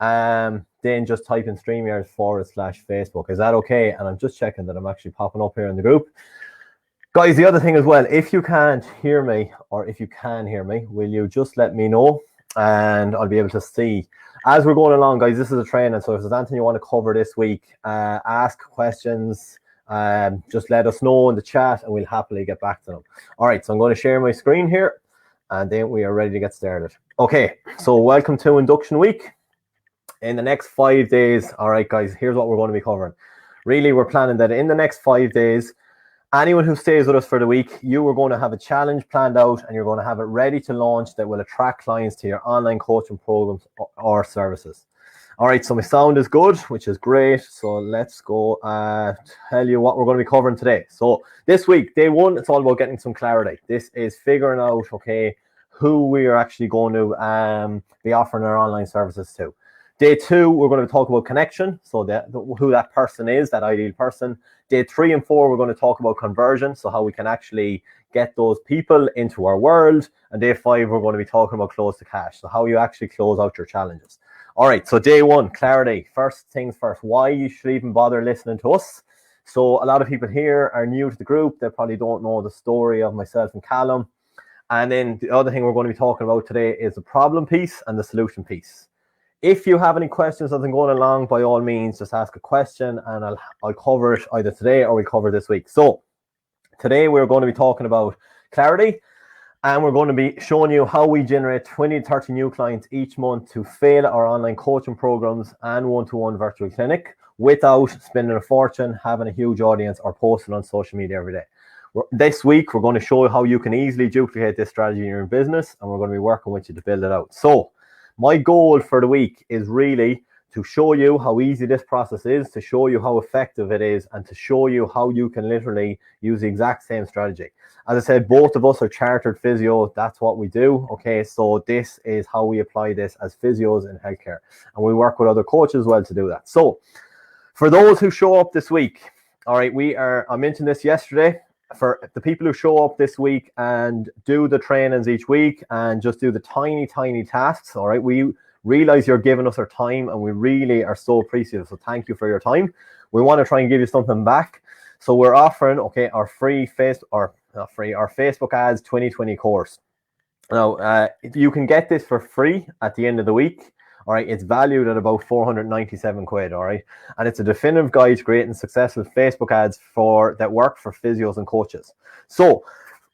then just type in StreamYard/Facebook. Is that okay? And I'm just checking that I'm actually popping up here in the group. Guys, the other thing as well, if you can't hear me, or if you can hear me, will you just let me know, and I'll be able to see. As we're going along, guys, this is a training, so if there's anything you want to cover this week, ask questions, just let us know in the chat, and we'll happily get back to them. All right, so I'm going to share my screen here, and then we are ready to get started. Okay, so welcome to Induction Week. In the next 5 days, all right, guys, here's what we're going to be covering. Really, we're planning that in the next 5 days, anyone who stays with us for the week, you are going to have a challenge planned out, and you're going to have it ready to launch that will attract clients to your online coaching programs or services. All right, so my sound is good, which is great. So let's go tell you what we're going to be covering today. So this week, day one, it's all about getting some clarity. This is figuring out, okay, who we are actually going to be offering our online services to. Day two, we're going to talk about connection, so who that person is, that ideal person. Day 3 and 4, we're going to talk about conversion, so how we can actually get those people into our world. And day 5, we're going to be talking about close to cash, so how you actually close out your challenges. All right, so day one, clarity. First things first, why you should even bother listening to us. So a lot of people here are new to the group. They probably don't know the story of myself and Callum. And then the other thing we're going to be talking about today is the problem piece and the solution piece. If you have any questions as I'm going along, by all means, just ask a question, and I'll cover it either today or we'll cover it this week. So today we're going to be talking about clarity, and we're going to be showing you how we generate 20 to 30 new clients each month to fill our online coaching programs and one-to-one virtual clinic without spending a fortune, having a huge audience, or posting on social media every day. This week, we're going to show you how you can easily duplicate this strategy in your business, and we're going to be working with you to build it out. So my goal for the week is really to show you how easy this process is, to show you how effective it is, and to show you how you can literally use the exact same strategy. As I said, both of us are chartered physio. That's what we do. Okay, so this is how we apply this as physios in healthcare. And we work with other coaches as well to do that. So for those who show up this week, all right, I mentioned this yesterday. For the people who show up this week and do the trainings each week and just do the tiny tasks, all right, we realize you're giving us our time, and we really are so appreciative. So thank you for your time. We want to try and give you something back. So we're offering, okay, our Facebook ads 2020 course. Now, you can get this for free at the end of the week. All right, it's valued at about 497 quid, all right? And it's a definitive guide to creating successful Facebook ads that work for physios and coaches. So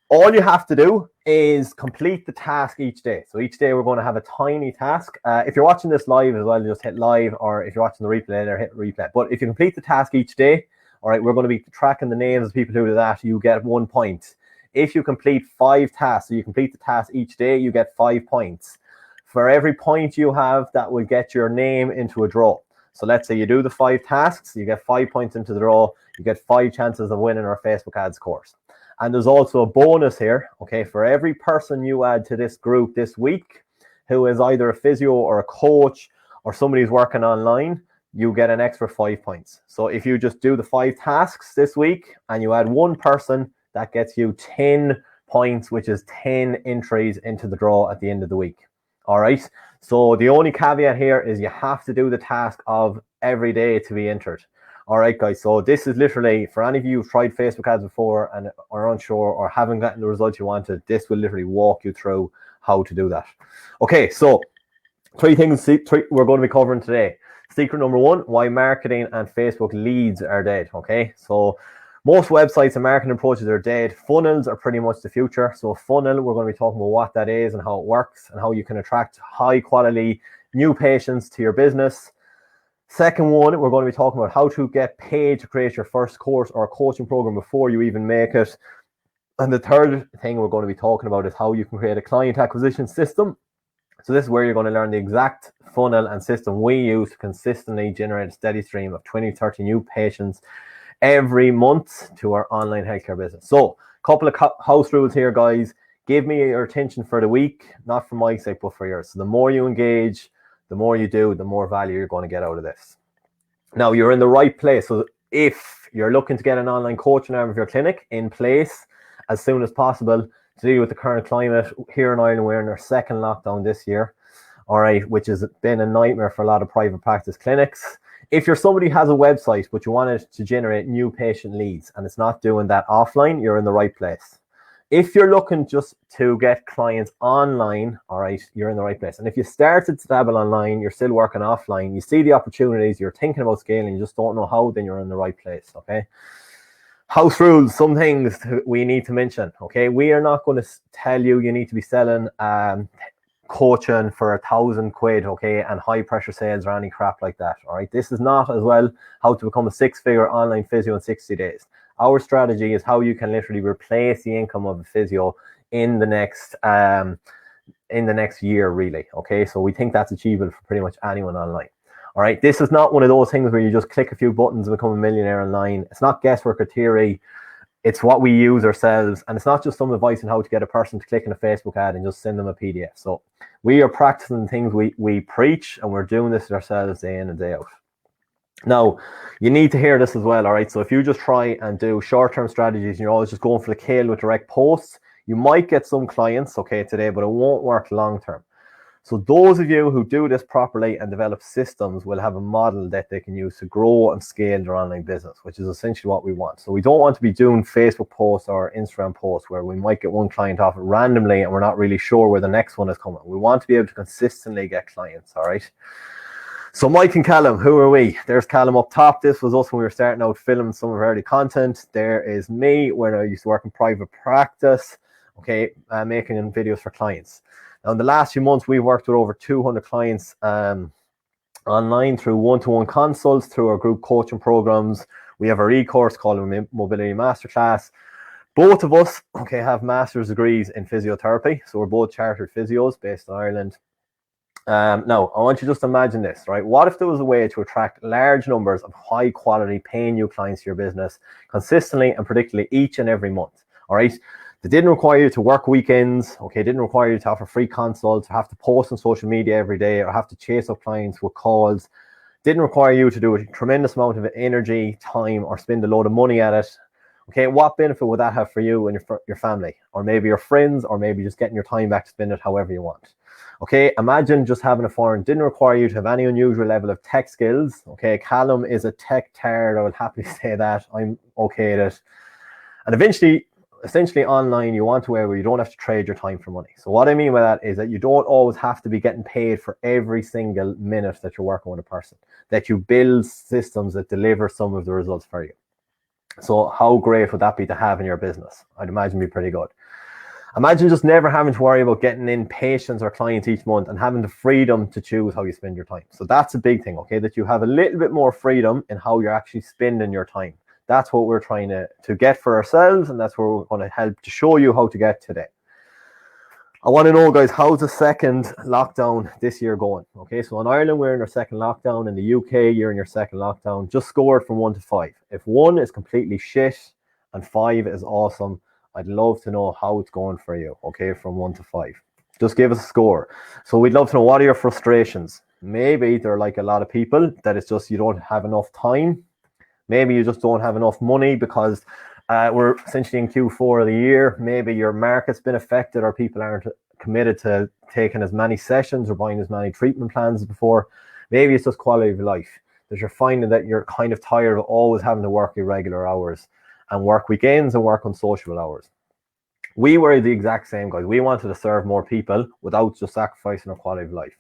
all you have to do is complete the task each day. So each day we're going to have a tiny task. If you're watching this live as well, just hit live, or if you're watching the replay there, hit replay. But if you complete the task each day, all right, we're going to be tracking the names of people who do that. You get 1 point. If you complete 5 tasks, so you complete the task each day, you get 5 points. For every point you have, that will get your name into a draw. So let's say you do the 5 tasks, you get 5 points into the draw, you get 5 chances of winning our Facebook ads course. And there's also a bonus here, okay, for every person you add to this group this week who is either a physio or a coach or somebody who's working online, you get an extra 5 points. So if you just do the 5 tasks this week and you add 1 person, that gets you 10 points, which is 10 entries into the draw at the end of the week. All right, so the only caveat here is you have to do the task of every day to be entered. All right, guys, so this is literally, for any of you who've tried Facebook ads before and are unsure or haven't gotten the results you wanted, this will literally walk you through how to do that. Okay, so 3 things we're going to be covering today. Secret number 1, why marketing and Facebook leads are dead, okay? So most websites and marketing approaches are dead. Funnels are pretty much the future. So funnel, we're going to be talking about what that is and how it works and how you can attract high quality new patients to your business. Second one, we're going to be talking about how to get paid to create your first course or coaching program before you even make it. And the third thing we're going to be talking about is how you can create a client acquisition system. So this is where you're going to learn the exact funnel and system we use to consistently generate a steady stream of 20, 30 new patients every month to our online healthcare business. So a couple of house rules here, guys. Give me your attention for the week, not for my sake, but for yours. So the more you engage, the more you do, the more value you're going to get out of this. Now, you're in the right place. So if you're looking to get an online coaching arm of your clinic in place as soon as possible to deal with the current climate here in Ireland, we're in our 2nd lockdown this year. all right, which has been a nightmare for a lot of private practice clinics. If you're somebody who has a website, but you want it to generate new patient leads and it's not doing that offline, you're in the right place. If you're looking just to get clients online, all right, you're in the right place. And if you started to dabble online, you're still working offline, you see the opportunities, you're thinking about scaling, you just don't know how, then you're in the right place, okay? House rules, some things we need to mention, okay? We are not going to tell you need to be selling coaching for £1,000, okay, and high pressure sales or any crap like that, all right? This is not as well how to become a 6-figure online physio in 60 days. Our strategy is how you can literally replace the income of a physio in the next year, really, okay? So we think that's achievable for pretty much anyone online. All right, this is not one of those things where you just click a few buttons and become a millionaire online. It's not guesswork or theory. It's what we use ourselves, and it's not just some advice on how to get a person to click on a Facebook ad and just send them a PDF. So we are practicing things we preach, and we're doing this ourselves day in and day out. Now, you need to hear this as well, all right? So if you just try and do short-term strategies and you're always just going for the kill with direct posts, you might get some clients, okay, today, but it won't work long-term. So those of you who do this properly and develop systems will have a model that they can use to grow and scale their online business, which is essentially what we want. So we don't want to be doing Facebook posts or Instagram posts where we might get one client off it randomly and we're not really sure where the next one is coming. We want to be able to consistently get clients, all right? So Mike and Callum, who are we? There's Callum up top. This was us when we were starting out filming some of our early content. There is me when I used to work in private practice, okay, making videos for clients. Now, in the last few months, we've worked with over 200 clients online through one-to-one consults, through our group coaching programs. We have our e-course called Mobility Masterclass. Both of us, okay, have master's degrees in physiotherapy. So we're both chartered physios based in Ireland. Now, I want you to just imagine this, right? What if there was a way to attract large numbers of high-quality paying new clients to your business consistently and predictably each and every month, all right? They didn't require you to work weekends, okay? Didn't require you to offer free consults, or have to post on social media every day, or have to chase up clients with calls. Didn't require you to do a tremendous amount of energy, time, or spend a load of money at it. Okay, what benefit would that have for you and your family, or maybe your friends, or maybe just getting your time back to spend it however you want? Okay, imagine just having a foreign. Didn't require you to have any unusual level of tech skills. Okay, Callum is a tech tard. I will happily say that. I'm okay at it. And essentially online, you want to where you don't have to trade your time for money. So what I mean by that is that you don't always have to be getting paid for every single minute that you're working with a person, that you build systems that deliver some of the results for you. So how great would that be to have in your business? I'd imagine it'd be pretty good. Imagine just never having to worry about getting in patients or clients each month and having the freedom to choose how you spend your time. So that's a big thing, okay? That you have a little bit more freedom in how you're actually spending your time. That's what we're trying to get for ourselves, and that's where we're going to help to show you how to get today. I want to know, guys, how's the second lockdown this year going? Okay, so in Ireland, we're in our second lockdown. In the UK, you're in your second lockdown. Just score it from 1 to 5. If 1 is completely shit and 5 is awesome, I'd love to know how it's going for you, okay, from 1 to 5. Just give us a score. So we'd love to know, what are your frustrations? Maybe they're like a lot of people, that it's just you don't have enough time. Maybe you just don't have enough money because we're essentially in Q4 of the year. Maybe your market's been affected, or people aren't committed to taking as many sessions or buying as many treatment plans as before. Maybe it's just quality of life, that you're finding that you're kind of tired of always having to work irregular hours and work weekends and work on social hours. We were the exact same, guys. We wanted to serve more people without just sacrificing our quality of life.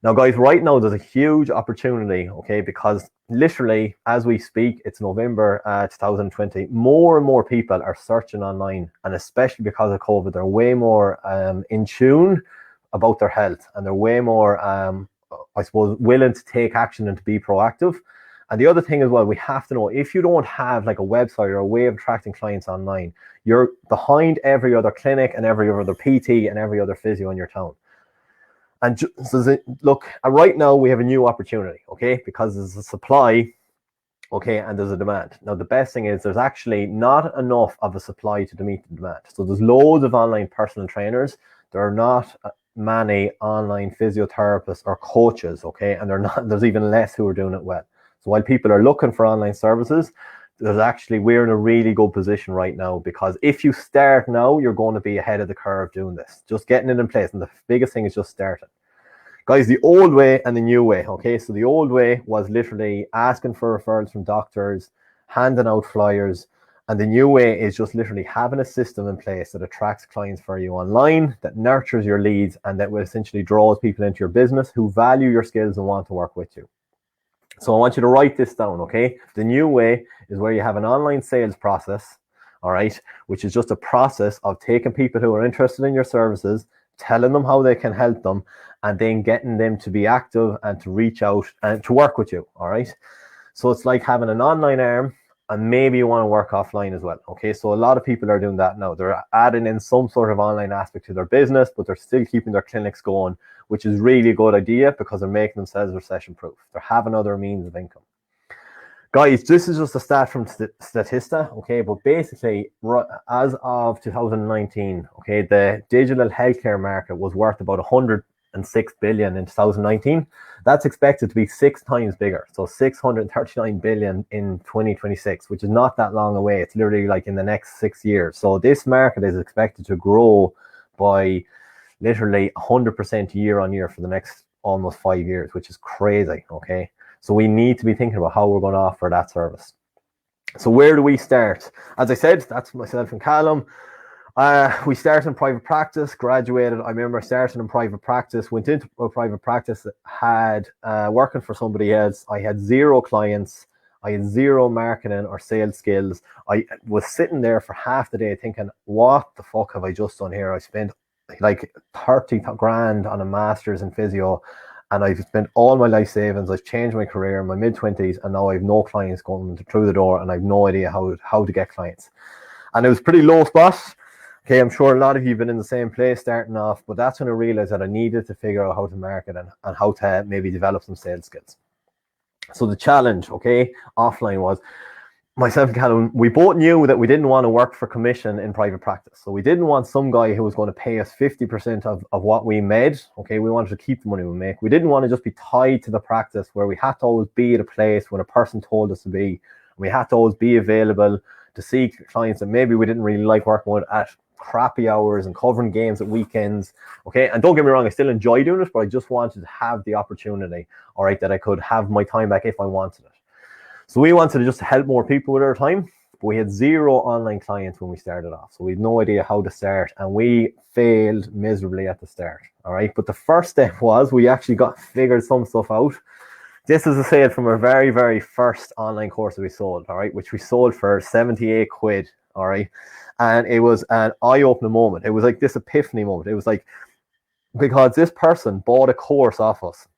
Now, guys, right now there's a huge opportunity, okay, because literally as we speak, it's November 2020. More and more people are searching online, and especially because of COVID, they're way more in tune about their health, and they're way more, I suppose, willing to take action and to be proactive. And the other thing as well, we have to know, if you don't have like a website or a way of attracting clients online, you're behind every other clinic and every other PT and every other physio in your town. And so look, right now we have a new opportunity, okay, because there's a supply, okay, and there's a demand. Now, the best thing is there's actually not enough of a supply to meet the demand. So there's loads of online personal trainers. There are not many online physiotherapists or coaches, okay, and there's even less who are doing it well. So while people are looking for online services, we're in a really good position right now, because if you start now, you're going to be ahead of the curve doing this, just getting it in place. And the biggest thing is just starting. Guys, the old way and the new way, okay? So the old way was literally asking for referrals from doctors, handing out flyers, and the new way is just literally having a system in place that attracts clients for you online, that nurtures your leads, and that will essentially draws people into your business who value your skills and want to work with you. So I want you to write this down, okay? The new way is where you have an online sales process, all right, which is just a process of taking people who are interested in your services, telling them how they can help them, and then getting them to be active and to reach out and to work with you, all right? So it's like having an online arm, and maybe you want to work offline as well, okay? So a lot of people are doing that now. They're adding in some sort of online aspect to their business, but they're still keeping their clinics going, which is really a good idea because they're making themselves recession proof. They're having other means of income. Guys, this is just a stat from Statista, okay? But basically, as of 2019, okay, the digital healthcare market was worth about 106 billion in 2019. That's expected to be 6 times bigger. So 639 billion in 2026, which is not that long away. It's literally like in the next 6 years. So this market is expected to grow by literally 100% year on year for the next almost 5 years, which is crazy, okay? So we need to be thinking about how we're going to offer that service. So where do we start? As I said, that's myself and Callum. We started in private practice, graduated. I remember starting in private practice, went into a private practice, had working for somebody else. I had 0 clients. I had 0 marketing or sales skills. I was sitting there for half the day thinking, what the fuck have I just done here? I spent like 30 grand on a master's in physio, and I've spent all my life savings. I've changed my career in my mid-20s, and now I have no clients going through the door, and I have no idea how to get clients. And it was pretty low spot. Okay, I'm sure a lot of you have been in the same place starting off, but that's when I realized that I needed to figure out how to market and how to maybe develop some sales skills. So the challenge, okay, offline was, myself and Callum, we both knew that we didn't want to work for commission in private practice. So we didn't want some guy who was going to pay us 50% of what we made. Okay, we wanted to keep the money we make. We didn't want to just be tied to the practice where we had to always be at a place when a person told us to be. We had to always be available to see clients that maybe we didn't really like working with at crappy hours and covering games at weekends. Okay, and don't get me wrong, I still enjoy doing it, but I just wanted to have the opportunity, all right, that I could have my time back if I wanted it. So we wanted to just help more people with our time. But we had 0 online clients when we started off. So we had no idea how to start, and we failed miserably at the start. All right. But the first step was we actually figured some stuff out. This is a sale from our very, very first online course that we sold, all right, which we sold for 78 quid. All right. And it was an eye-opening moment. It was like this epiphany moment. It was like, because this person bought a course off us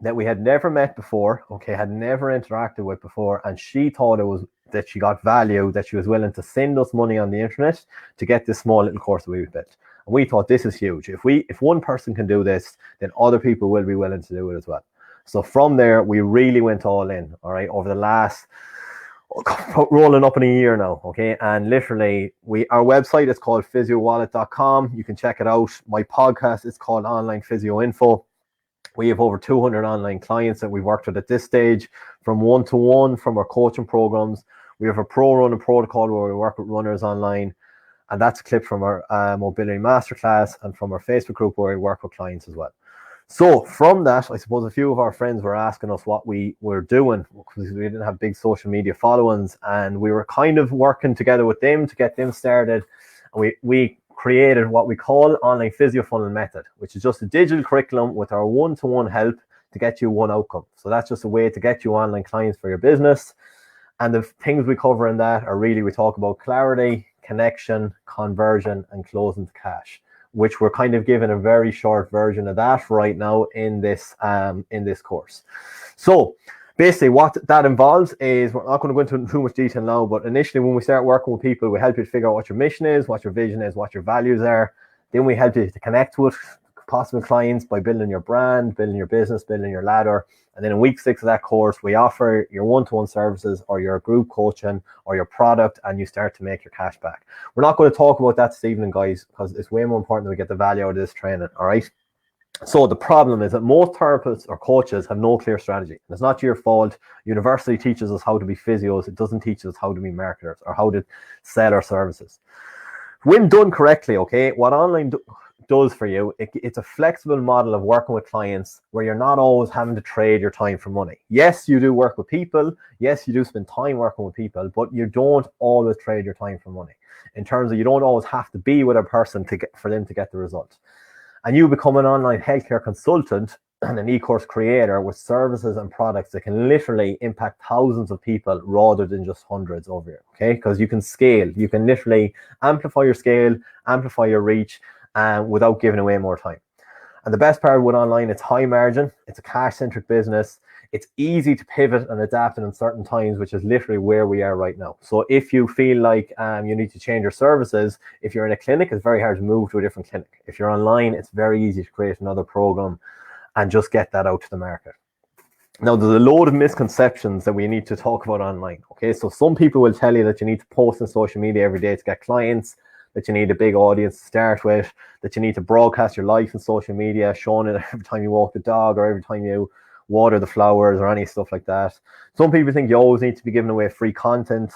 that we had never met before, okay, had never interacted with before, and she thought it was that she got value, that she was willing to send us money on the internet to get this small little course that we built. And we thought, this is huge. If one person can do this, then other people will be willing to do it as well. So from there, we really went all in, all right, over the last, rolling up in a year now, okay, and literally, our website is called physiowallet.com. You can check it out. My podcast is called Online Physio Info. We have over 200 online clients that we've worked with at this stage, from one-to-one, from our coaching programs. We have a pro running protocol where we work with runners online, and that's a clip from our mobility masterclass and from our Facebook group where we work with clients as well. So from that, I suppose a few of our friends were asking us what we were doing because we didn't have big social media followings, and we were kind of working together with them to get them started. And we created what we call Online Physio Funnel Method, which is just a digital curriculum with our one-to-one help to get you one outcome. So that's just a way to get you online clients for your business. And the things we cover in that are really, we talk about clarity, connection, conversion, and closing to cash, which we're kind of given a very short version of that right now in this course. So basically what that involves is, we're not going to go into too much detail now, but initially when we start working with people, we help you to figure out what your mission is, what your vision is, what your values are. Then we help you to connect with possible clients by building your brand, building your business, building your ladder. And then in week 6 of that course, we offer your one-to-one services or your group coaching or your product, and you start to make your cash back. We're not going to talk about that this evening, guys, because it's way more important that we get the value out of this training, all right? So the problem is that most therapists or coaches have no clear strategy. And it's not your fault. University teaches us how to be physios. It doesn't teach us how to be marketers or how to sell our services. When done correctly, okay, what online does for you, it's a flexible model of working with clients where you're not always having to trade your time for money. Yes, you do work with people. Yes, you do spend time working with people, but you don't always trade your time for money. In terms of, you don't always have to be with a person for them to get the result. And you become an online healthcare consultant and an e-course creator with services and products that can literally impact thousands of people rather than just hundreds over here, okay? Because you can scale. You can literally amplify your scale, amplify your reach, without giving away more time. And the best part with online, it's high margin, it's a cash-centric business, it's easy to pivot and adapt in uncertain times, which is literally where we are right now. So if you feel like you need to change your services, if you're in a clinic, it's very hard to move to a different clinic. If you're online, it's very easy to create another program and just get that out to the market. Now, there's a load of misconceptions that we need to talk about online, okay? So some people will tell you that you need to post on social media every day to get clients, that you need a big audience to start with, that you need to broadcast your life in social media, showing it every time you walk the dog or every time you water the flowers or any stuff like that. Some people think you always need to be giving away free content,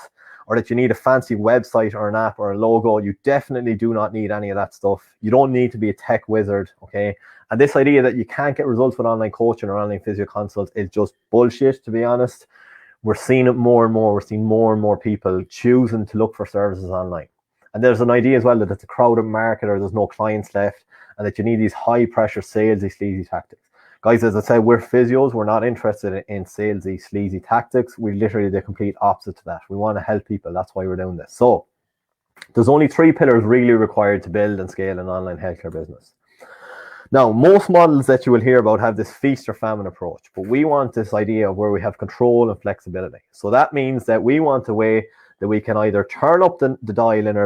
or that you need a fancy website or an app or a logo. You definitely do not need any of that stuff. You don't need to be a tech wizard, okay? And this idea that you can't get results with online coaching or online physio consults is just bullshit, to be honest. We're seeing it more and more. We're seeing more and more people choosing to look for services online. And there's an idea as well that it's a crowded market or there's no clients left, and that you need these high pressure salesy, sleazy tactics. Guys, as I said, we're physios. We're not interested in salesy, sleazy tactics. We're literally the complete opposite to that. We want to help people. That's why we're doing this. So there's only 3 pillars really required to build and scale an online healthcare business. Now, most models that you will hear about have this feast or famine approach, but we want this idea of where we have control and flexibility. So that means that we want a way that we can either turn up the dial in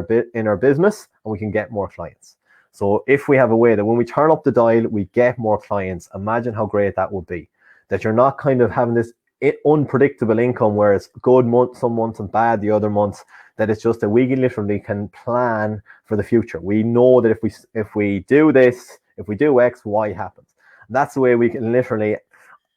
our business and we can get more clients. So if we have a way that when we turn up the dial, we get more clients, imagine how great that would be. That you're not kind of having this unpredictable income where it's good some months and bad the other months, that it's just that we literally can plan for the future. We know that if we do this, if we do X, Y happens. And that's the way we can literally,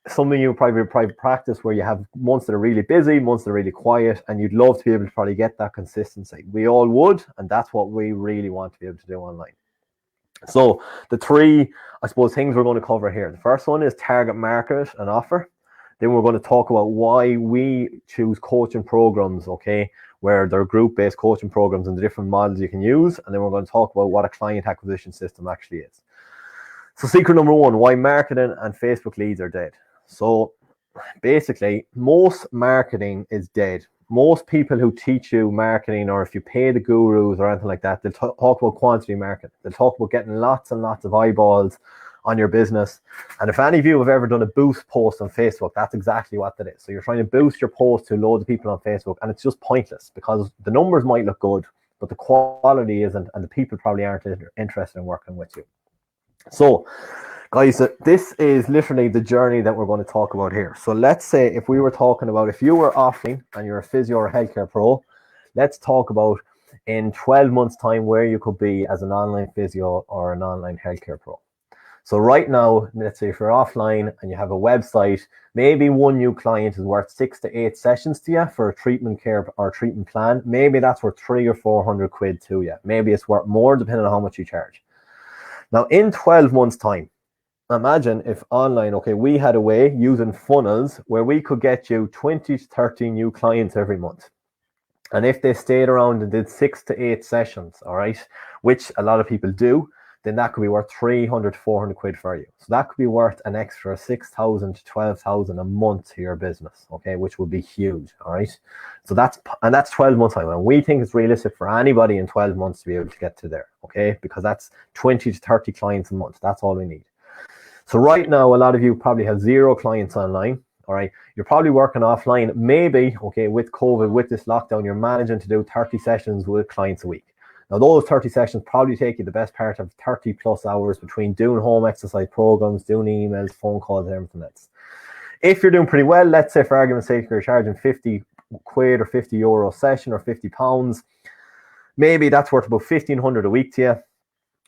something you private practice where you have months that are really busy, months that are really quiet, and you'd love to be able to probably get that consistency. We all would, and that's what we really want to be able to do online. So the 3, I suppose, things we're going to cover here. The first one is target market and offer. Then we're going to talk about why we choose coaching programs, okay, where they're group-based coaching programs and the different models you can use. And then we're going to talk about what a client acquisition system actually is. So secret number 1, why marketing and Facebook leads are dead. So basically, most marketing is dead. Most people who teach you marketing, or if you pay the gurus or anything like that, they'll talk about quantity marketing. They'll talk about getting lots and lots of eyeballs on your business. And if any of you have ever done a boost post on Facebook, that's exactly what that is. So you're trying to boost your post to loads of people on Facebook, and it's just pointless because the numbers might look good, but the quality isn't, and the people probably aren't interested in working with you. So guys, this is literally the journey that we're going to talk about here. So let's say if we were talking about, if you were offline and you're a physio or a healthcare pro, let's talk about in 12 months time where you could be as an online physio or an online healthcare pro. So right now, let's say if you're offline and you have a website, maybe one new client is worth 6 to 8 sessions to you for a treatment care or treatment plan. Maybe that's worth 300 or 400 quid to you. Maybe it's worth more depending on how much you charge. Now in 12 months time, imagine if online, okay, we had a way using funnels where we could get you 20 to 30 new clients every month. And if they stayed around and did 6 to 8 sessions, all right, which a lot of people do, then that could be worth 300 to 400 quid for you. So that could be worth an extra 6,000 to 12,000 a month to your business, okay, which would be huge, all right? So that's 12 months time. And we think it's realistic for anybody in 12 months to be able to get to there, okay? Because that's 20 to 30 clients a month. That's all we need. So right now, a lot of you probably have 0 clients online, all right? You're probably working offline. Maybe, okay, with COVID, with this lockdown, you're managing to do 30 sessions with clients a week. Now, those 30 sessions probably take you the best part of 30 plus hours between doing home exercise programs, doing emails, phone calls, and everything else. If you're doing pretty well, let's say for argument's sake, you're charging 50 quid or 50 euro a session or 50 pounds, maybe that's worth about 1,500 a week to you.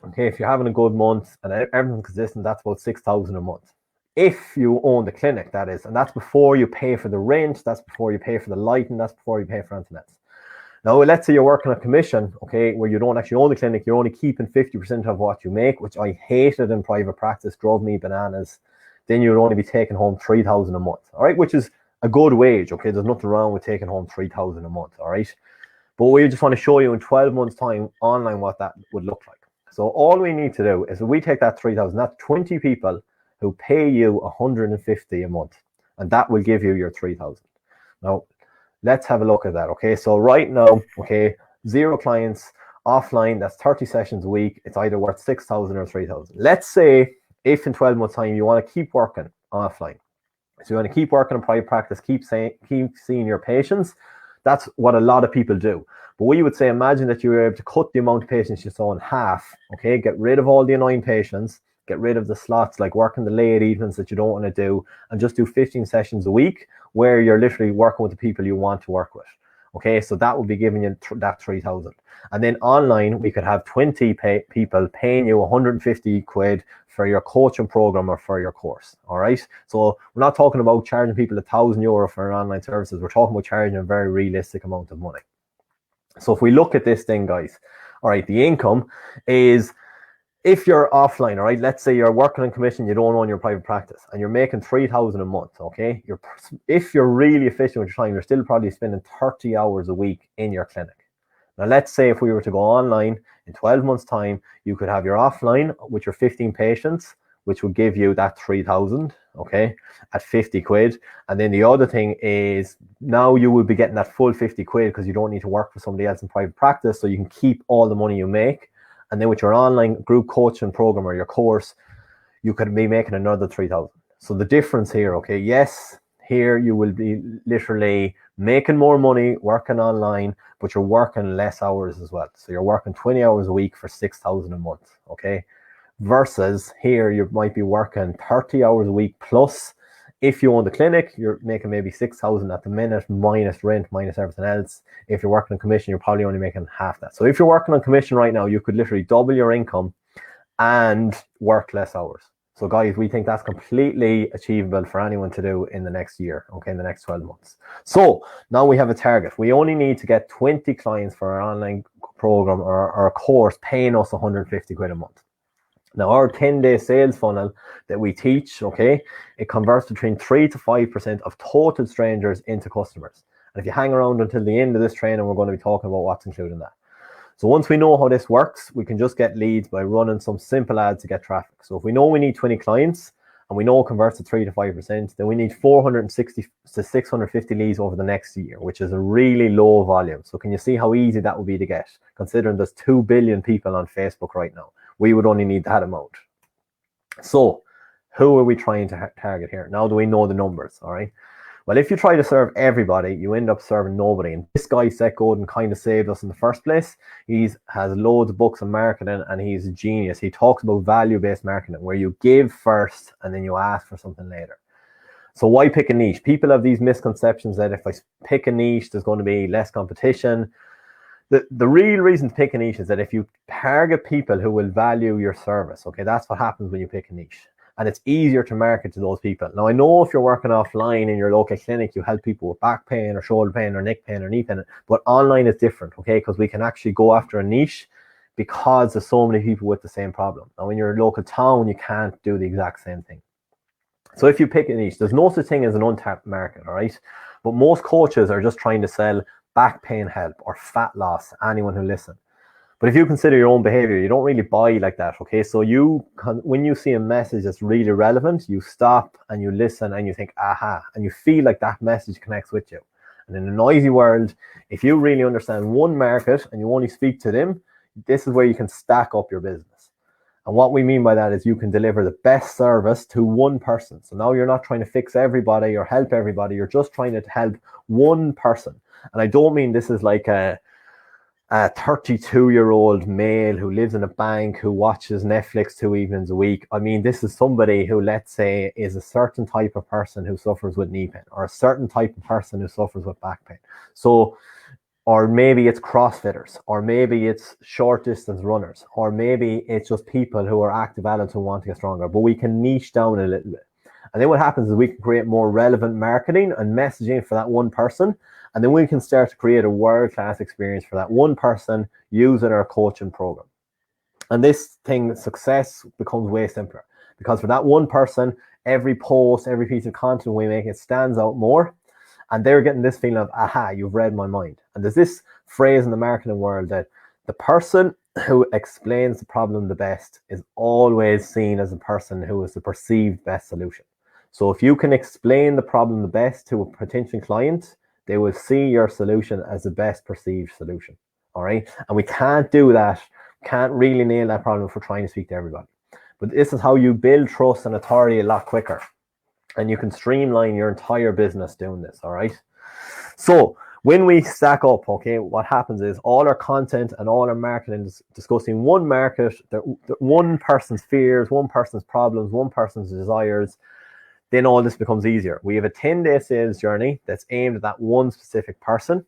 Okay, if you're having a good month and everything's consistent, that's about 6,000 a month. If you own the clinic, that is, and that's before you pay for the rent, that's before you pay for the lighting, that's before you pay for anything else. Now, let's say you're working a commission, okay, where you don't actually own the clinic, you're only keeping 50% of what you make, which I hated in private practice, drove me bananas. Then you'd only be taking home 3,000 a month, all right, which is a good wage, okay? There's nothing wrong with taking home 3,000 a month, all right? But we just want to show you in 12 months' time online what that would look like. So all we need to do is we take that 3,000, that's 20 people who pay you 150 a month, and that will give you your 3,000. Now, let's have a look at that, okay? So right now, okay, 0 clients offline, that's 30 sessions a week. It's either worth 6,000 or 3,000. Let's say if in 12 months' time you want to keep working offline, so you want to keep working in private practice, keep seeing your patients. That's what a lot of people do. But we would say, imagine that you were able to cut the amount of patients you saw in half, okay? Get rid of all the annoying patients, get rid of the slots, like working the late evenings that you don't want to do, and just do 15 sessions a week where you're literally working with the people you want to work with. Okay, so that would be giving you that 3,000. And then online, we could have 20 people paying you 150 quid for your coaching program or for your course. All right, so we're not talking about charging people €1,000 for online services. We're talking about charging a very realistic amount of money. So if we look at this thing, guys, all right, the income is, if you're offline, all right, let's say you're working on commission, you don't own your private practice, and you're making 3,000 a month, okay? If you're really efficient with your time, you're still probably spending 30 hours a week in your clinic. Now, let's say if we were to go online in 12 months' time, you could have your offline with your 15 patients, which would give you that 3,000, okay, at 50 quid. And then the other thing is, now you would be getting that full 50 quid because you don't need to work for somebody else in private practice, so you can keep all the money you make. And then with your online group coaching program or your course, you could be making another 3,000. So the difference here, okay, yes, here you will be literally making more money working online, but you're working less hours as well. So you're working 20 hours a week for 6,000 a month, okay? Versus here, you might be working 30 hours a week plus. If you own the clinic, you're making maybe 6,000 at the minute, minus rent, minus everything else. If you're working on commission, you're probably only making half that. So if you're working on commission right now, you could literally double your income and work less hours. So guys, we think that's completely achievable for anyone to do in the next year, okay, in the next 12 months. So now we have a target. We only need to get 20 clients for our online program or our course paying us 150 quid a month. Now, our 10-day sales funnel that we teach, okay, it converts between 3 to 5% of total strangers into customers. And if you hang around until the end of this training, we're going to be talking about what's included in that. So once we know how this works, we can just get leads by running some simple ads to get traffic. So if we know we need 20 clients and we know it converts to 3 to 5%, then we need 460 to 650 leads over the next year, which is a really low volume. So can you see how easy that would be to get, considering there's 2 billion people on Facebook right now? We would only need that amount. So who are we trying to target here? Now do we know the numbers, all right? Well, if you try to serve everybody, you end up serving nobody. And this guy, Seth Godin, kind of saved us in the first place. He has loads of books on marketing and he's a genius. He talks about value-based marketing, where you give first and then you ask for something later. So why pick a niche? People have these misconceptions that if I pick a niche, there's going to be less competition. The real reason to pick a niche is that if you target people who will value your service, okay, that's what happens when you pick a niche. And it's easier to market to those people. Now, I know if you're working offline in your local clinic, you help people with back pain or shoulder pain or neck pain or knee pain, but online is different, okay, because we can actually go after a niche because there's so many people with the same problem. Now, in your local town, you can't do the exact same thing. So if you pick a niche, there's no such thing as an untapped market, all right? But most coaches are just trying to sell back pain help or fat loss, anyone who listens. But if you consider your own behavior, you don't really buy like that, okay? So when you see a message that's really relevant, you stop and you listen and you think, aha, and you feel like that message connects with you. And in a noisy world, if you really understand one market and you only speak to them, this is where you can stack up your business. And what we mean by that is you can deliver the best service to one person. So now you're not trying to fix everybody or help everybody. You're just trying to help one person. And I don't mean this is like a 32-year-old male who lives in a bank who watches Netflix 2 evenings a week. I mean, this is somebody who, let's say, is a certain type of person who suffers with knee pain, or a certain type of person who suffers with back pain. So, or maybe it's CrossFitters, or maybe it's short distance runners, or maybe it's just people who are active adults who want to get stronger. But we can niche down a little bit. And then what happens is we can create more relevant marketing and messaging for that one person. And then we can start to create a world-class experience for that one person using our coaching program. And this thing, success becomes way simpler, because for that one person, every post, every piece of content we make, it stands out more. And they're getting this feeling of, aha, you've read my mind. And there's this phrase in the marketing world that the person who explains the problem the best is always seen as the person who is the perceived best solution. So if you can explain the problem the best to a potential client, they will see your solution as the best perceived solution. All right. And we can't do that, can't really nail that problem if we're trying to speak to everybody. But this is how you build trust and authority a lot quicker. And you can streamline your entire business doing this. All right. So when we stack up, okay, what happens is all our content and all our marketing is discussing one market, one person's fears, one person's problems, one person's desires. Then all this becomes easier. We have a 10-day sales journey that's aimed at that one specific person.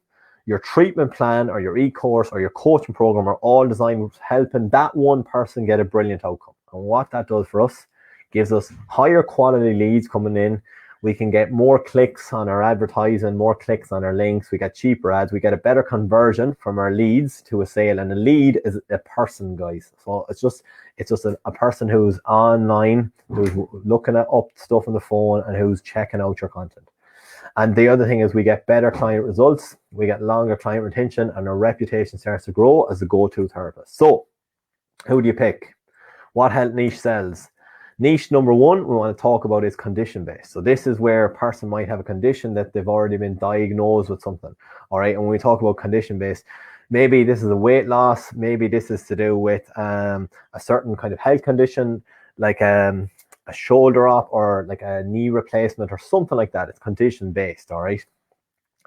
Your treatment plan or your e-course or your coaching program are all designed with helping that one person get a brilliant outcome. And what that does for us, gives us higher quality leads coming in. We can get more clicks on our advertising, more clicks on our links. We get cheaper ads. We get a better conversion from our leads to a sale. And a lead is a person, guys. So it's just a person who's online, who's looking at up stuff on the phone and who's checking out your content. And the other thing is we get better client results. We get longer client retention, and our reputation starts to grow as a go-to therapist. So who do you pick? What health niche sells? Niche number one we want to talk about is condition-based. So this is where a person might have a condition that they've already been diagnosed with something. All right. And when we talk about condition-based, maybe this is a weight loss. Maybe this is to do with a certain kind of health condition, like a shoulder op or like a knee replacement or something like that. It's condition-based. All right.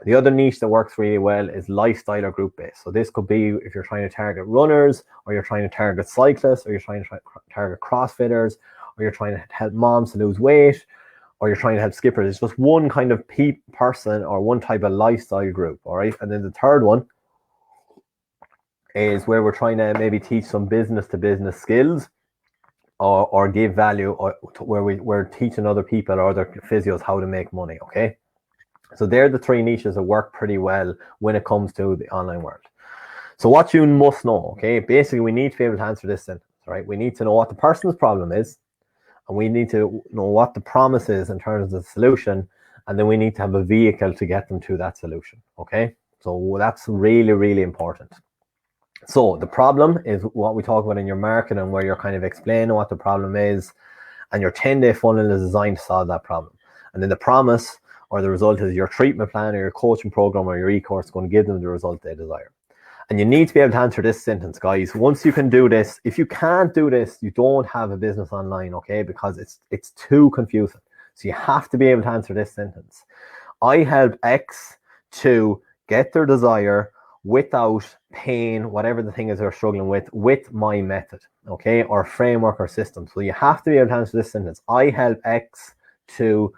The other niche that works really well is lifestyle or group-based. So this could be if you're trying to target runners, or you're trying to target cyclists, or you're trying to target CrossFitters, or you're trying to help moms to lose weight, or you're trying to help skippers. It's just one kind of person or one type of lifestyle group, all right? And then the third one is where we're trying to maybe teach some business-to-business skills or give value, or where we're teaching other people or other physios how to make money, okay? So they're the three niches that work pretty well when it comes to the online world. So what you must know, okay? Basically, we need to be able to answer this sentence, right? We need to know what the person's problem is, and we need to know what the promise is in terms of the solution, and then we need to have a vehicle to get them to that solution, okay? So that's really, really important. So the problem is what we talk about in your marketing, where you're kind of explaining what the problem is, and your 10-day funnel is designed to solve that problem. And then the promise or the result is your treatment plan or your coaching program or your e-course is going to give them the result they desire. And you need to be able to answer this sentence, guys. Once you can do this, if you can't do this, you don't have a business online, okay? Because it's too confusing. So you have to be able to answer this sentence. I help X to get their desire without pain, whatever the thing is they're struggling with my method, okay? Or framework or system. So you have to be able to answer this sentence. I help X to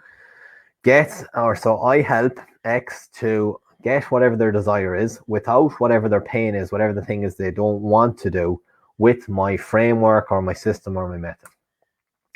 I help X to get whatever their desire is without whatever their pain is, whatever the thing is they don't want to do, with my framework or my system or my method.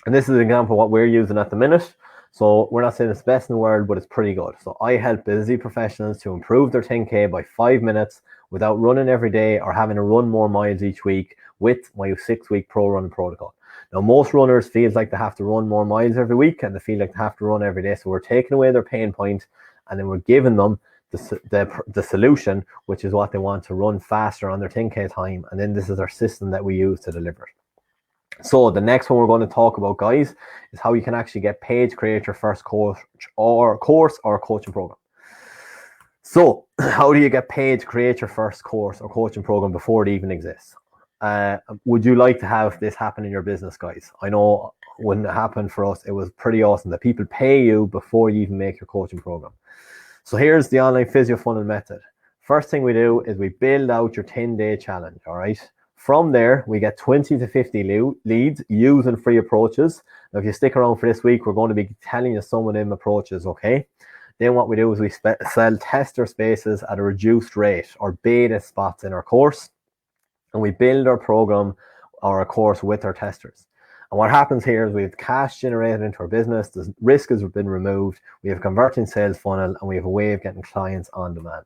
And this is an example of what we're using at the minute. So we're not saying it's best in the world, but it's pretty good. So I help busy professionals to improve their 10K by 5 minutes without running every day or having to run more miles each week with my 6-week pro run protocol. Now, most runners feel like they have to run more miles every week, and they feel like they have to run every day. So we're taking away their pain point, and then we're giving them the solution, which is what they want, to run faster on their 10K time. And then this is our system that we use to deliver it. So the next one we're going to talk about, guys, is how you can actually get paid to create your first course or coaching program. So how do you get paid to create your first course or coaching program before it even exists? Would you like to have this happen in your business, guys? I know when it happened for us, it was pretty awesome that people pay you before you even make your coaching program. So here's the online physio funnel method. First thing we do is we build out your 10-day challenge, all right? From there, we get 20 to 50 leads using free approaches. Now, if you stick around for this week, we're going to be telling you some of them approaches, okay? Then what we do is we sell tester spaces at a reduced rate, or beta spots in our course. And we build our program or a course with our testers. And what happens here is we have cash generated into our business, the risk has been removed, we have a converting sales funnel, and we have a way of getting clients on demand.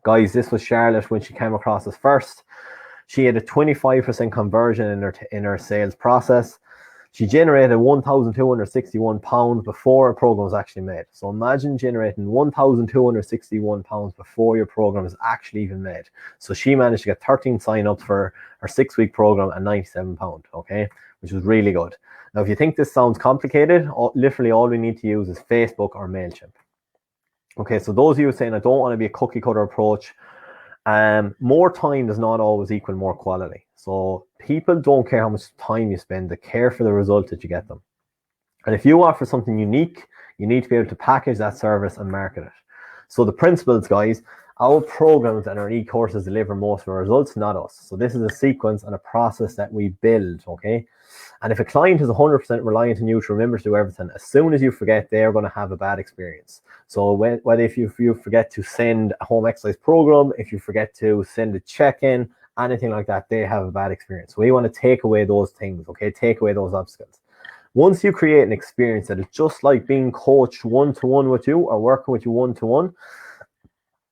Guys, this was Charlotte when she came across us first. She had a 25% conversion in her sales process. She generated £1,261 before a program was actually made. So imagine generating £1,261 before your program is actually even made. So she managed to get 13 sign-ups for her 6-week program at £97, okay, which was really good. Now, if you think this sounds complicated, literally all we need to use is Facebook or MailChimp. Okay, so those of you saying I don't want to be a cookie cutter approach, more time does not always equal more quality. So people don't care how much time you spend, they care for the result that you get them. And if you offer something unique, you need to be able to package that service and market it. So the principles, guys, our programs and our e-courses deliver most of our results, not us. So this is a sequence and a process that we build, okay? And if a client is 100% reliant on you to remember to do everything, as soon as you forget, they're going to have a bad experience. So whether if you forget to send a home exercise program, if you forget to send a check-in, anything like that, they have a bad experience. So we want to take away those things, okay? Take away those obstacles. Once you create an experience that is just like being coached one-to-one with you or working with you one-to-one,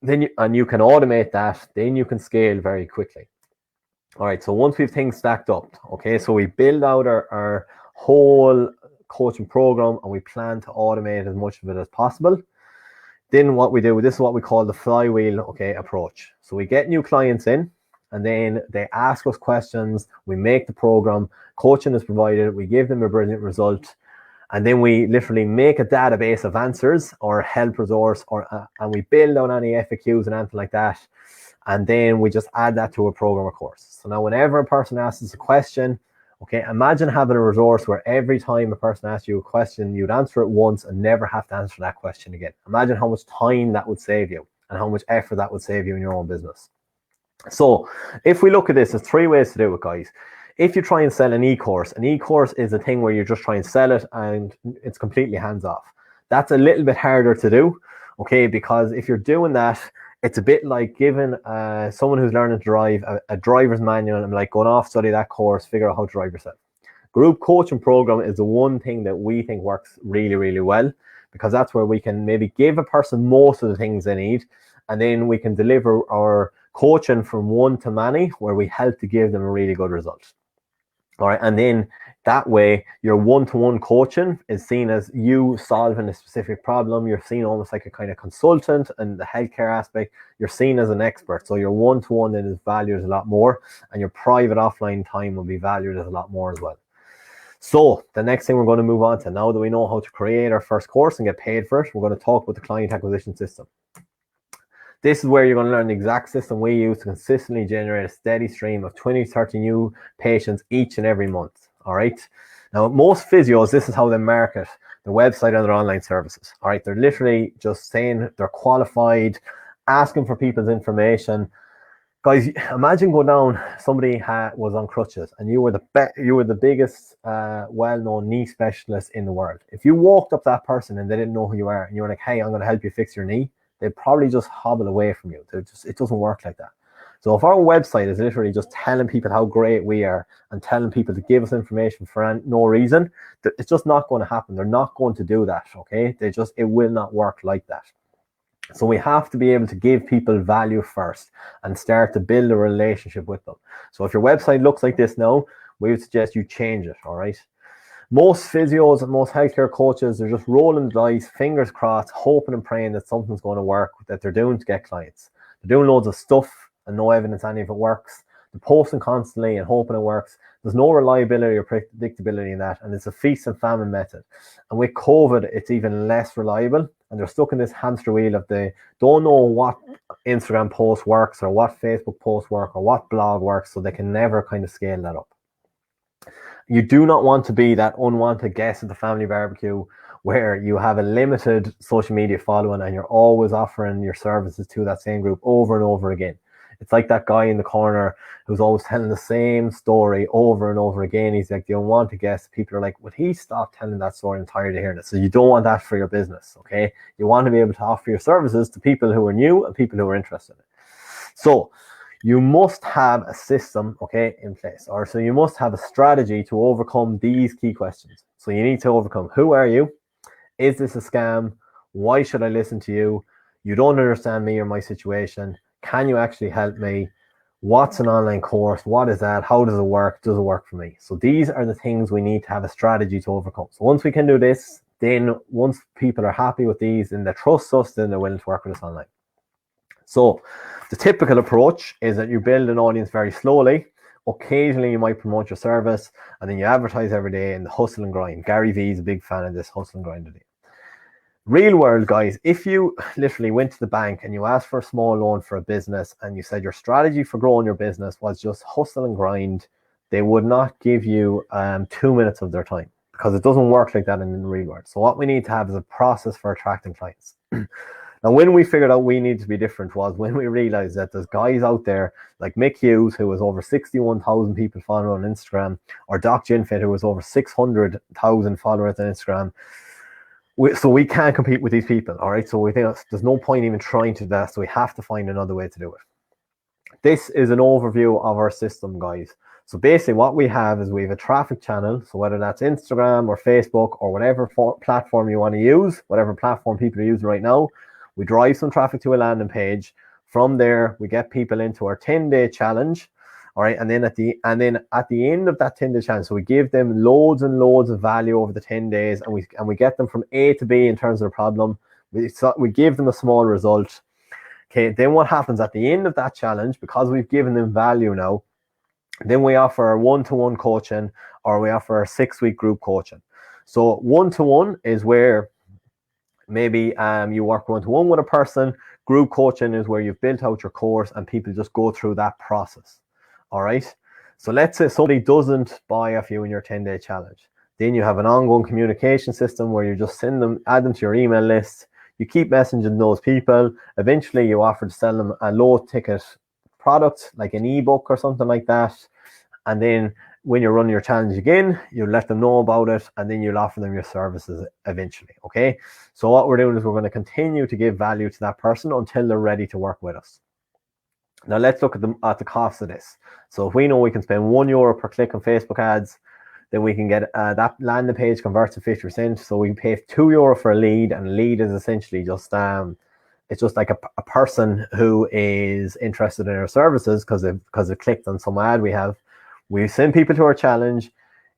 then you can automate that, then you can scale very quickly. All right, so once we've things stacked up, okay, so we build out our whole coaching program and we plan to automate as much of it as possible. Then what we do, this is what we call the flywheel, okay, approach. So we get new clients in and then they ask us questions, we make the program, coaching is provided, we give them a brilliant result, and then we literally make a database of answers or help resource, and we build out any FAQs and anything like that. And then we just add that to a program or course. So now whenever a person asks us a question, okay, imagine having a resource where every time a person asks you a question, you'd answer it once and never have to answer that question again. Imagine how much time that would save you and how much effort that would save you in your own business. So if we look at this, there's 3 ways to do it, guys. If you try and sell an e-course is a thing where you're just trying to sell it and it's completely hands-off. That's a little bit harder to do, okay, because if you're doing that, it's a bit like giving someone who's learning to drive a driver's manual and like going off, study that course, figure out how to drive yourself. Group coaching program is the one thing that we think works really, really well, because that's where we can maybe give a person most of the things they need, and then we can deliver our coaching from one to many, where we help to give them a really good result. All right, and then that way your one-to-one coaching is seen as you solving a specific problem. You're seen almost like a kind of consultant, and the healthcare aspect, you're seen as an expert. So your one-to-one then is valued a lot more, and your private offline time will be valued as a lot more as well. So the next thing we're going to move on to, now that we know how to create our first course and get paid for it, we're going to talk about the client acquisition system. This is where you're going to learn the exact system we use to consistently generate a steady stream of 20-30 new patients each and every month. All right. Now, most physios, this is how they market the website and their online services. All right. They're literally just saying they're qualified, asking for people's information. Guys, imagine going down, somebody was on crutches and you were the biggest well-known knee specialist in the world. If you walked up to that person and they didn't know who you are and you were like, hey, I'm going to help you fix your knee, they'd probably just hobble away from you. It doesn't work like that. So if our website is literally just telling people how great we are and telling people to give us information for no reason, it's just not going to happen. They're not going to do that, okay? It will not work like that. So we have to be able to give people value first and start to build a relationship with them. So if your website looks like this now, we would suggest you change it, all right? Most physios and most healthcare coaches are just rolling the dice, fingers crossed, hoping and praying that something's going to work, that they're doing to get clients. They're doing loads of stuff and no evidence any of it works. They're posting constantly and hoping it works. There's no reliability or predictability in that, and it's a feast and famine method. And with COVID, it's even less reliable, and they're stuck in this hamster wheel of they don't know what Instagram post works or what Facebook post work or what blog works, so they can never kind of scale that up. You do not want to be that unwanted guest at the family barbecue where you have a limited social media following and you're always offering your services to that same group over and over again. It's like that guy in the corner who's always telling the same story over and over again. He's like the unwanted guest. People are like, would he stop telling that story? I'm tired of hearing it. So you don't want that for your business, okay? You want to be able to offer your services to people who are new and people who are interested in it. So you must have a system, okay, in place. Or so you must have a strategy to overcome these key questions. So you need to overcome: who are you? Is this a scam? Why should I listen to you? You don't understand me or my situation. Can you actually help me? What's an online course? What is that? How does it work? Does it work for me? So these are the things we need to have a strategy to overcome. So once we can do this, then once people are happy with these and they trust us, then they're willing to work with us online. So the typical approach is that you build an audience very slowly. Occasionally you might promote your service, and then you advertise every day in the hustle and grind. Gary Vee is a big fan of this hustle and grind today. Real world, guys, if you literally went to the bank and you asked for a small loan for a business and you said your strategy for growing your business was just hustle and grind, they would not give you 2 minutes of their time, because it doesn't work like that in the real world. So what we need to have is a process for attracting clients. Now, when we figured out we need to be different was when we realized that there's guys out there like Mick Hughes, who has over 61,000 people following on Instagram, or Doc Ginfit, who has over 600,000 followers on Instagram. So we can't compete with these people, all right? So we think there's no point even trying to do that, so we have to find another way to do it. This is an overview of our system, guys. So basically what we have is we have a traffic channel. So whether that's Instagram or Facebook or whatever platform you want to use, whatever platform people are using right now, we drive some traffic to a landing page. From there, we get people into our 10-day challenge. All right, and then at the end of that 10-day challenge, so we give them loads and loads of value over the 10 days, and we get them from A to B in terms of their problem. We give them a small result. Okay, then what happens at the end of that challenge, because we've given them value now, then we offer our one-to-one coaching, or we offer our 6-week group coaching. So one-to-one is where maybe you work one-to-one with a person. Group coaching is where you've built out your course and people just go through that process. All right. So let's say somebody doesn't buy off you in your 10-day challenge. Then you have an ongoing communication system where you just add them to your email list. You keep messaging those people. Eventually you offer to sell them a low ticket product, like an ebook or something like that. And then when you're running your challenge again, you let them know about it, and then you'll offer them your services eventually. Okay. So what we're doing is we're going to continue to give value to that person until they're ready to work with us. Now let's look at the cost of this. So if we know we can spend €1 per click on Facebook ads, then we can get that landing page converts to 50%. So we pay €2 for a lead, and a lead is essentially just it's just like a person who is interested in our services because they clicked on some ad we have. We send people to our challenge.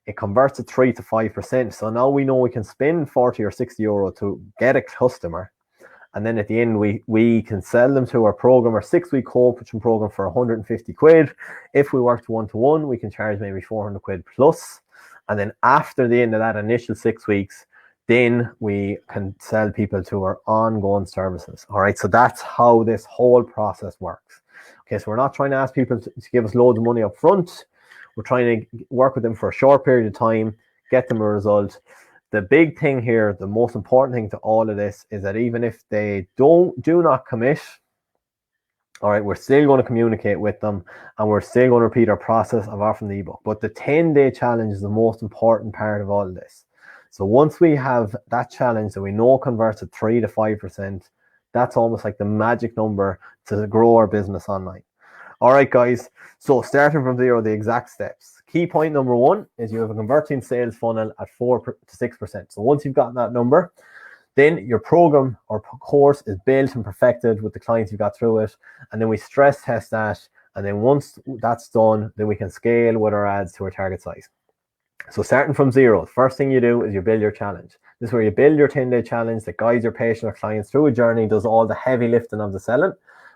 It converts to 3 to 5%. So now we know we can spend 40 or 60 euro to get a customer. And then at the end, we can sell them to our program, our 6-week coaching program, for 150 quid. If we work one-to-one, we can charge maybe 400 quid plus. And then after the end of that initial 6 weeks, then we can sell people to our ongoing services. All right, so that's how this whole process works. Okay, so we're not trying to ask people to give us loads of money up front. We're trying to work with them for a short period of time, get them a result. The big thing here, the most important thing to all of this, is that even if they do not commit, all right, we're still going to communicate with them, and we're still going to repeat our process of offering the ebook. But the 10-day challenge is the most important part of all of this. So once we have that challenge that we know converts at 3 to 5%, that's almost like the magic number to grow our business online. All right, guys. So starting from zero, the exact steps. Key point number 1 is you have a converting sales funnel at 4 to 6%. So once you've gotten that number, then your program or course is built and perfected with the clients you got through it. And then we stress test that. And then once that's done, then we can scale with our ads to our target size. So starting from zero, the first thing you do is you build your challenge. This is where you build your 10-day challenge that guides your patient or clients through a journey, does all the heavy lifting of the selling.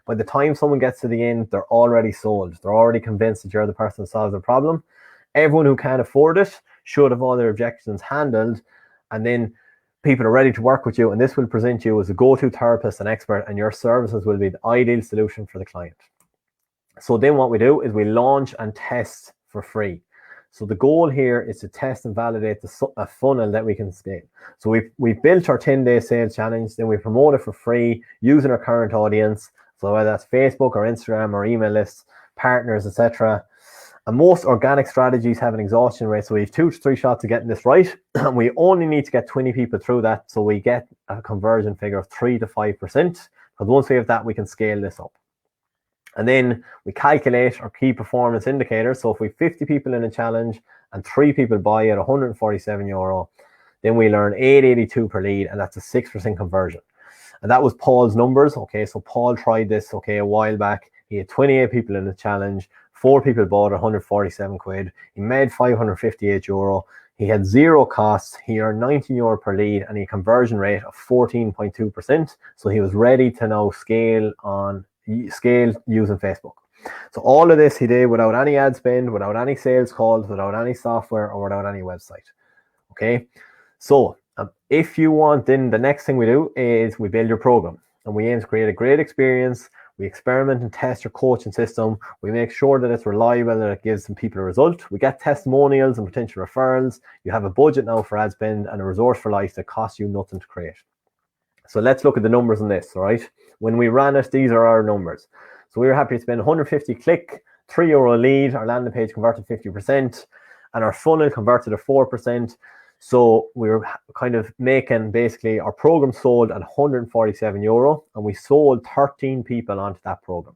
By the time someone gets to the end, they're already sold. They're already convinced that you're the person who solves the problem. Everyone who can't afford it should have all their objections handled. And then people are ready to work with you. And this will present you as a go-to therapist and expert, and your services will be the ideal solution for the client. So then what we do is we launch and test for free. So the goal here is to test and validate a funnel that we can scale. So we've built our 10-day sales challenge, then we promote it for free using our current audience. So whether that's Facebook or Instagram or email lists, partners, etc. And most organic strategies have an exhaustion rate. So we have 2 to 3 shots of getting this right. And we only need to get 20 people through that. So we get a conversion figure of 3 to 5%. Because once we have that, we can scale this up. And then we calculate our key performance indicators. So if we have 50 people in a challenge and 3 people buy at €147, then we'll earn $8.82 per lead, and that's a 6% conversion. And that was Paul's numbers. Okay, so Paul tried this, okay, a while back. He had 28 people in the challenge. 4 people bought £147. He made €558. He had 0 costs. He earned €19 per lead, and a conversion rate of 14.2%. So he was ready to now scale using Facebook. So all of this he did without any ad spend, without any sales calls, without any software, or without any website. Okay, so if you want, then the next thing we do is we build your program, and we aim to create a great experience. We experiment and test your coaching system. We make sure that it's reliable, that it gives some people a result. We get testimonials and potential referrals. You have a budget now for ad spend and a resource for life that costs you nothing to create. So let's look at the numbers on this, all right? When we ran it, these are our numbers. So we were happy to spend 150 click, €3 lead, our landing page converted 50%, and our funnel converted at 4%. So we were kind of making, basically, our program sold at €147, and we sold 13 people onto that program.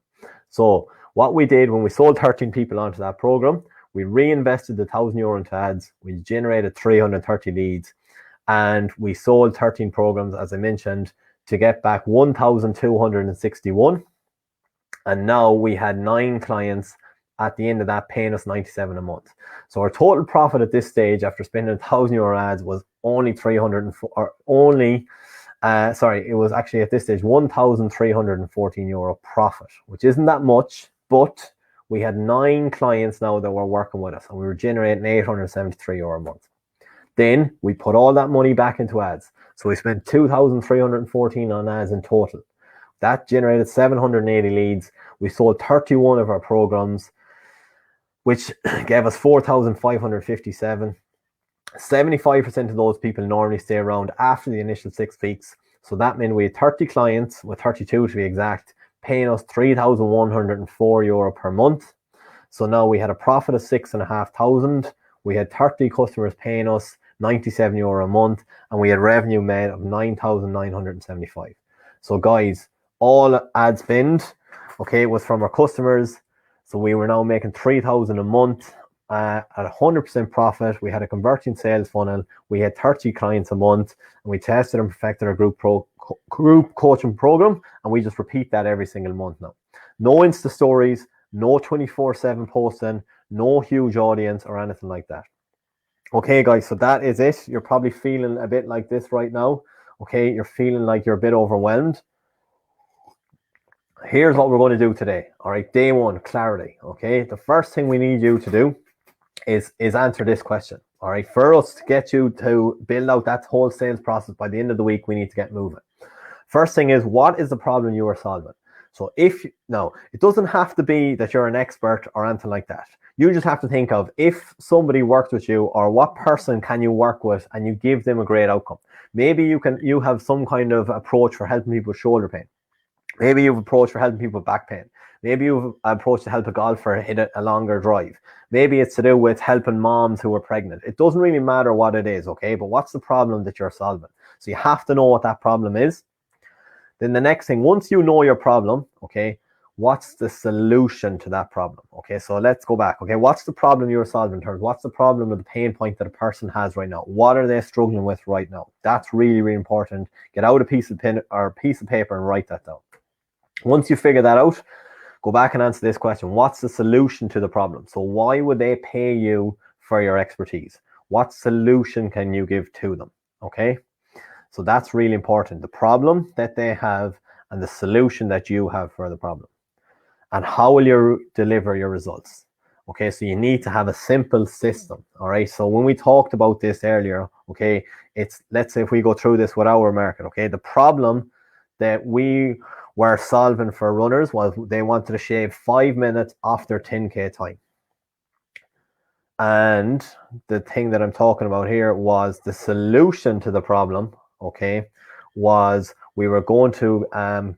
So what we did when we sold 13 people onto that program, we reinvested the €1,000 into ads, we generated 330 leads, and we sold 13 programs, as I mentioned, to get back 1,261. And now we had 9 clients at the end of that paying us $97 a month. So our total profit at this stage, after spending €1,000 ads, was only it was actually at this stage €1,314 profit, which isn't that much, but we had 9 clients now that were working with us, and we were generating €873 a month. Then we put all that money back into ads. So we spent $2,314 on ads in total. That generated 780 leads. We sold 31 of our programs, which gave us 4,557. 75% of those people normally stay around after the initial 6 weeks. So that meant we had 30 clients, with 32 to be exact, paying us €3,104 per month. So now we had a profit of 6,500. We had 30 customers paying us €97 a month, and we had revenue made of 9,975. So guys, all ad spend, okay, was from our customers. So we were now making 3,000 a month at 100% profit. We had a converting sales funnel. We had 30 clients a month, and we tested and perfected our group coaching program, and we just repeat that every single month now. No Insta stories, no 24/7 posting, no huge audience or anything like that. Okay, guys, so that is it. You're probably feeling a bit like this right now. Okay, you're feeling like you're a bit overwhelmed. Here's what we're going to do today. All right, day 1, clarity. Okay, the first thing we need you to do is answer this question. All right, for us to get you to build out that whole sales process by the end of the week, we need to get moving. First thing is, what is the problem you are solving? So now, it doesn't have to be that you're an expert or anything like that. You just have to think of, if somebody worked with you, or what person can you work with and you give them a great outcome. Maybe you have some kind of approach for helping people with shoulder pain. Maybe you've approached for helping people with back pain. Maybe you've approached to help a golfer hit a longer drive. Maybe it's to do with helping moms who are pregnant. It doesn't really matter what it is, okay? But what's the problem that you're solving? So you have to know what that problem is. Then the next thing, once you know your problem, okay, what's the solution to that problem? Okay, so let's go back. Okay, what's the problem you're solving in terms? What's the problem or the pain point that a person has right now? What are they struggling with right now? That's really, really important. Get out a piece of pen or a piece of paper and write that down. Once you figure that out, go back and answer this question. What's the solution to the problem? So why would they pay you for your expertise? What solution can you give to them? Okay, so that's really important. The problem that they have and the solution that you have for the problem. And how will you deliver your results? Okay, so you need to have a simple system. All right, so when we talked about this earlier, okay, let's say if we go through this with our market, okay, the problem that we were solving for runners was they wanted to shave 5 minutes off their 10K time. And the thing that I'm talking about here was the solution to the problem, okay, was we were going to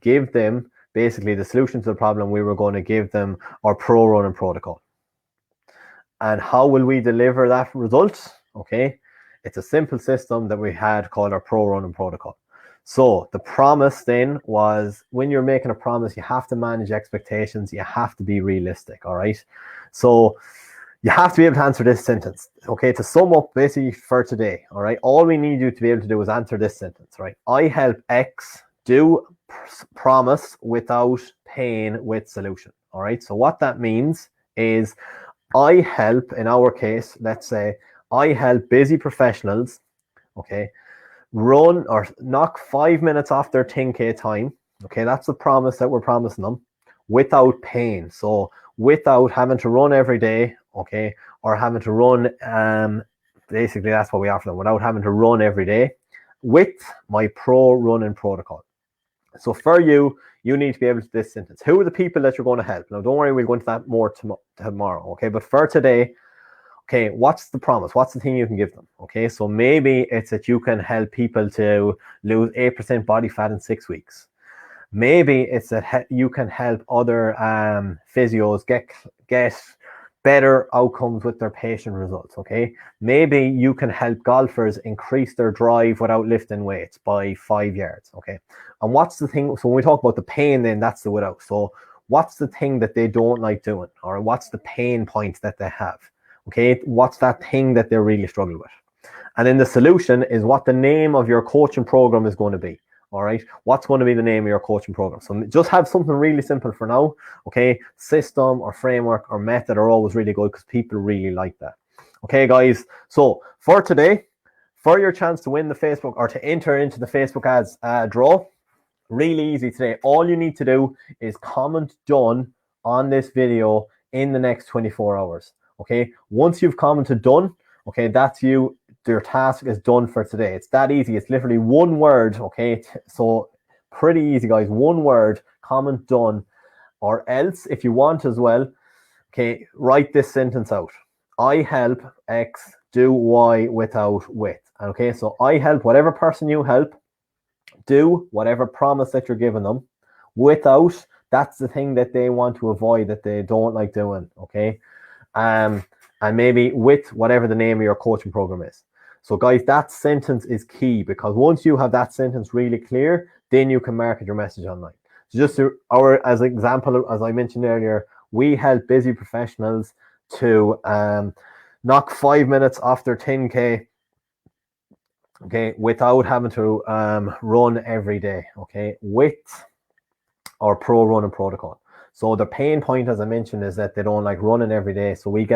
give them, basically the solution to the problem, we were going to give them our pro running protocol. And how will we deliver that result? Okay, it's a simple system that we had called our pro running protocol. So the promise then was, when you're making a promise, you have to manage expectations. You have to be realistic. All right. So you have to be able to answer this sentence. Okay. To sum up basically for today. All right. All we need you to be able to do is answer this sentence, right? I help X do promise without pain with solution. All right. So what that means is, I help, in our case, let's say, I help busy professionals, okay, run or knock 5 minutes off their 10K time. Okay, that's the promise that we're promising them, without pain. So without having to run every day, okay, or having to run, basically that's what we offer them, without having to run every day, with my pro running protocol. So for you, you need to be able to this sentence. Who are the people that you're going to help? Now, don't worry, we'll go into that more tomorrow, okay? But for today, okay, what's the promise? What's the thing you can give them? Okay, so maybe it's that you can help people to lose 8% body fat in 6 weeks. Maybe it's that you can help other physios get better outcomes with their patient results. Okay, maybe you can help golfers increase their drive without lifting weights by 5 yards. Okay, and what's the thing? So when we talk about the pain, then that's the without. So what's the thing that they don't like doing, or what's the pain point that they have? Okay, what's that thing that they're really struggling with? And then the solution is what the name of your coaching program is going to be. All right, what's going to be the name of your coaching program? So just have something really simple for now. Okay, system or framework or method are always really good because people really like that. Okay, guys. So for today, for your chance to win the Facebook or to enter into the Facebook ads draw, really easy today. All you need to do is comment done on this video in the next 24 hours. Okay, once you've commented done, okay, that's you. Your task is done for today. It's that easy. It's literally one word. Okay, so pretty easy, guys. One word, comment done. Or else, if you want as well, okay, write this sentence out. I help X do Y without with. Okay, so I help whatever person you help do whatever promise that you're giving them without, that's the thing that they want to avoid, that they don't like doing. Okay, and maybe with whatever the name of your coaching program is. So guys, that sentence is key, because once you have that sentence really clear, then you can market your message online. So just as an example, as I mentioned earlier, we help busy professionals to knock 5 minutes off their 10K, okay, without having to run every day, okay, with our pro running protocol. So the pain point, as I mentioned, is that they don't like running every day. So we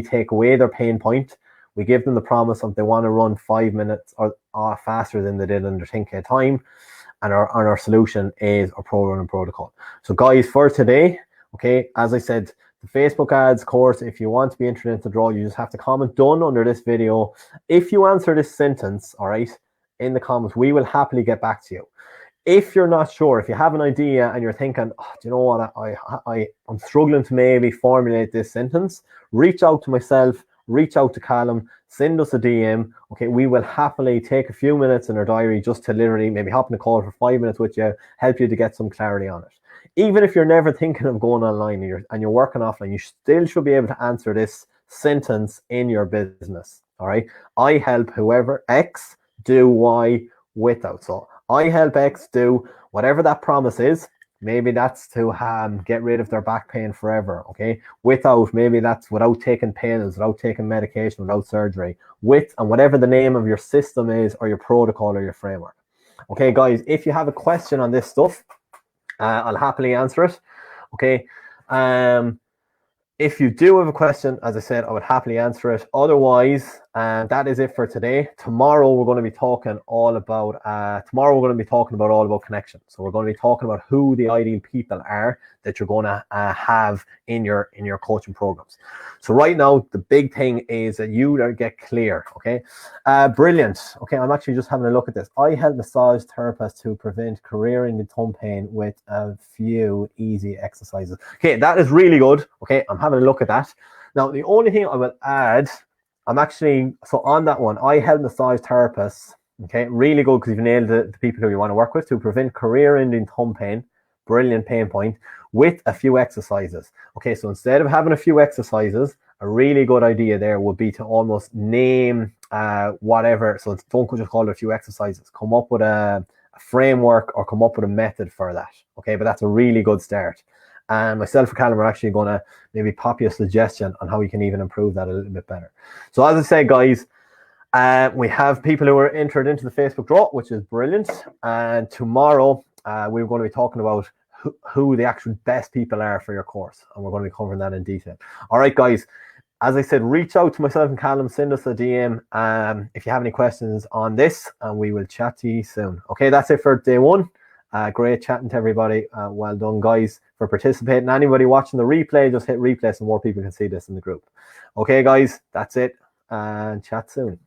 take away their pain point. We give them the promise of they want to run 5 minutes or faster than they did in their 10K time. And our solution is a pro running protocol. So guys, for today, okay, as I said, the Facebook ads course, if you want to be entered into the draw, you just have to comment done under this video. If you answer this sentence, all right, in the comments, we will happily get back to you. If you're not sure, if you have an idea and you're thinking, oh, do you know what, I'm struggling to maybe formulate this sentence, reach out to myself, reach out to Callum, send us a DM. Okay, we will happily take a few minutes in our diary just to literally maybe hop in a call for 5 minutes with you, help you to get some clarity on it. Even if you're never thinking of going online and you're working offline, you still should be able to answer this sentence in your business. All right, I help whoever X do Y without. So I help X do whatever that promise is. Maybe that's to get rid of their back pain forever, okay? Without, maybe that's without taking pills, without taking medication, without surgery. With, and whatever the name of your system is, or your protocol, or your framework. Okay, guys, if you have a question on this stuff, I'll happily answer it, okay? If you do have a question, as I said, I would happily answer it. Otherwise, that is it for today. Tomorrow we're going to be talking all about all about connection. So we're going to be talking about who the ideal people are that you're going to have in your coaching programs. So right now, the big thing is that you get clear. Okay, brilliant. Okay, I'm actually just having a look at this. I help massage therapists to prevent career-ending thumb pain with a few easy exercises. Okay, that is really good. Okay, I'm having a look at that. Now, the only thing I will add, so on that one, I help massage therapists. Okay, really good, because you've nailed the people who you want to work with, to prevent career-ending thumb pain. Brilliant pain point, with a few exercises. Okay, so instead of having a few exercises, a really good idea there would be to almost name whatever. So don't just call it a few exercises. Come up with a framework or come up with a method for that. Okay, but that's a really good start. And myself and Callum are actually going to maybe pop you a suggestion on how you can even improve that a little bit better. So as I say, guys, we have people who are entered into the Facebook draw, which is brilliant. And tomorrow we're going to be talking about who the actual best people are for your course. And we're going to be covering that in detail. All right, guys. As I said, reach out to myself and Callum, send us a DM if you have any questions on this, and we will chat to you soon. Okay, that's it for day one. Great chatting to everybody. Well done, guys, for participating. Anybody watching the replay, just hit replay so more people can see this in the group. Okay, guys, that's it, and chat soon.